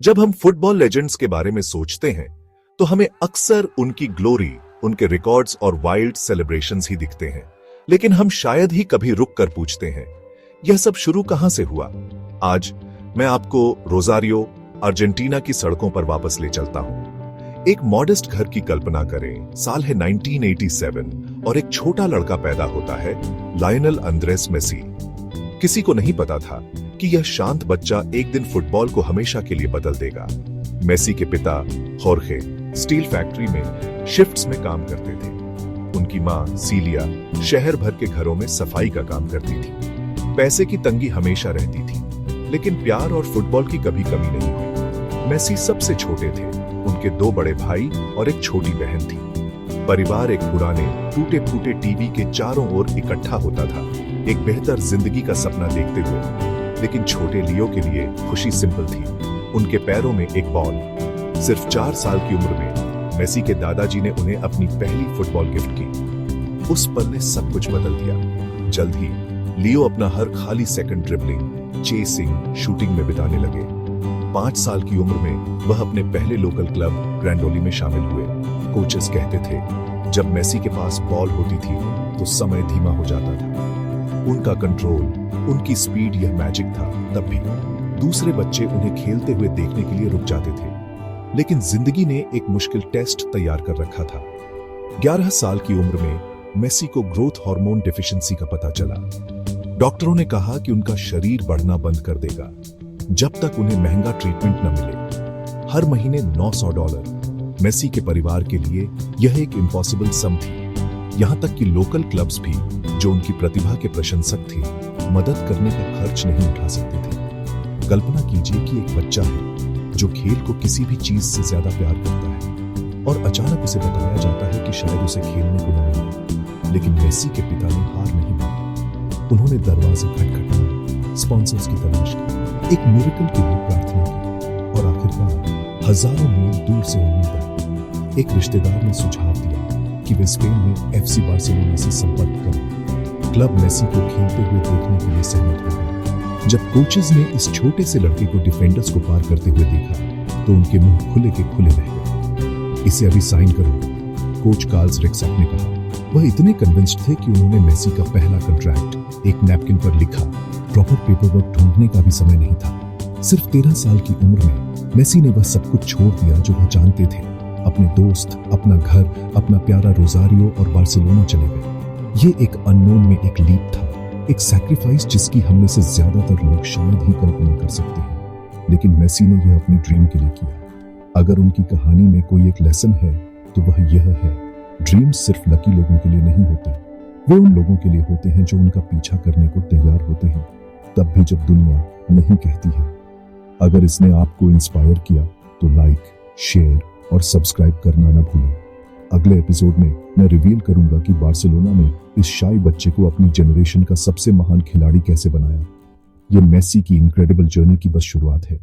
जब हम football legends के बारे में सोचते हैं तो हमें अक्सर उनकी ग्लोरी, उनके रिकॉर्ड्स और वाइल्ड सेलिब्रेशंस ही दिखते हैं। लेकिन हम शायद ही कभी रुक कर पूछते हैं, यह सब शुरू कहां से हुआ? आज मैं आपको रोजारियो, अर्जेंटीना की सड़कों पर वापस ले चलता हूं। एक मॉडेस्ट घर की कल्पना करें। साल है 1987 और एक छोटा लड़का पैदा होता है, लायनल अंद्रेस मेसी। किसी को नहीं पता था कि यह शांत बच्चा एक दिन फुटबॉल को हमेशा के लिए बदल देगा। मेसी के पिता होर्खे स्टील फैक्ट्री में शिफ्ट्स में काम करते थे। उनकी मां सीलिया शहर भर के घरों में सफाई का काम करती थी। पैसे की तंगी हमेशा रहती थी, लेकिन प्यार और फुटबॉल की कभी कमी नहीं हुई। मेसी सबसे छोटे थे, उनके 2 बड़े भाई और एक छोटी बहन थी। परिवार एक पुराने टूटे फूटे टीवी के चारों ओर इकट्ठा होता था, एक बेहतर जिंदगी का सपना देखते हुए। लेकिन छोटे लियो के लिए खुशी सिंपल थी, उनके पैरों में एक बॉल। सिर्फ 4 साल की उम्र में मेसी के दादाजी ने उन्हें अपनी पहली फुटबॉल गिफ्ट की। उस पल ने सब कुछ बदल दिया। जल्द ही लियो अपना हर खाली सेकंड ड्रिबलिंग, चेसिंग, शूटिंग में बिताने लगे। 5 साल की उम्र में वह अपने पहले लोकल क्लब ग्रैंडोली में शामिल हुए। कोचेस कहते थे, जब मेसी के पास बॉल होती थी तो समय धीमा हो जाता था। उनका कंट्रोल, उनकी स्पीड, यह मैजिक था। तब भी दूसरे बच्चे उन्हें खेलते हुए देखने के लिए रुक जाते थे। लेकिन जिंदगी ने एक मुश्किल टेस्ट तैयार कर रखा था। 11 साल की उम्र में मेसी को ग्रोथ हार्मोन डेफिशिएंसी का पता चला। डॉक्टरों ने कहा कि उनका शरीर बढ़ना बंद कर देगा जब तक उन्हें महंगा ट्रीटमेंट न मिले। हर महीने $900 मेसी के परिवार के लिए यह एक इम्पॉसिबल सम थी। यहां तक कि लोकल क्लब्स भी, जो उनकी प्रतिभा के प्रशंसक थे, मदद करने का खर्च नहीं उठा सकते थे। कल्पना कीजिए कि एक बच्चा है जो खेल को किसी भी चीज से ज्यादा प्यार करता है और अचानक उसे बताया जाता है कि शायद उसे खेलने को न मिले। लेकिन मेसी के पिता ने हार नहीं मानी। उन्होंने दरवाजे खटखटाए, स्पॉन्सर्स की तलाश की, एक मिरेकल के लिए प्रार्थना की और आखिरकार हजारों मील दूर से उम्मीद आई। एक रिश्तेदार ने सुझाव दिया कि वे स्पेन में एफसी बार्सिलोना से संपर्क करें। क्लब मेसी को खेलते हुए देखने के लिए सहमत हो गए। जब कोचेस ने इस छोटे से लड़के को डिफेंडर्स को पार करते हुए देखा तो उनके मुंह खुले के खुले रह गए। इसे अभी साइन करो, कोच कार्ल्स रेक्सैक ने कहा। वह इतने कन्विंस्ड थे कि उन्होंने मेसी का पहला कॉन्ट्रैक्ट एक नैपकिन पर लिखा। प्रॉपर पेपरवर्क ढूंढने का भी समय नहीं था। सिर्फ 13 साल की उम्र में मेसी ने वह सब कुछ छोड़ दिया जो वह जानते थे। अपने दोस्त, अपना घर, अपना प्यारा रोजारियो और बार्सिलोना चले गए। ये एक अननोन में एक लीप था, एक सैक्रिफाइस जिसकी हम में से ज्यादातर लोग शायद ही कल्पना कर सकते हैं। लेकिन मेसी ने यह अपने ड्रीम के लिए किया। अगर उनकी कहानी में कोई एक लेसन है तो वह यह है, ड्रीम्स सिर्फ लकी लोगों के लिए नहीं होते, वे उन लोगों के लिए होते हैं जो उनका पीछा करने को तैयार होते हैं, तब भी जब दुनिया नहीं कहती है। अगर इसने आपको इंस्पायर किया तो लाइक, शेयर और सब्सक्राइब करना न भूलें। अगले एपिसोड में मैं रिवील करूंगा कि बार्सिलोना ने इस शाई बच्चे को अपनी जनरेशन का सबसे महान खिलाड़ी कैसे बनाया। ये मेसी की इनक्रेडिबल जर्नी की बस शुरुआत है।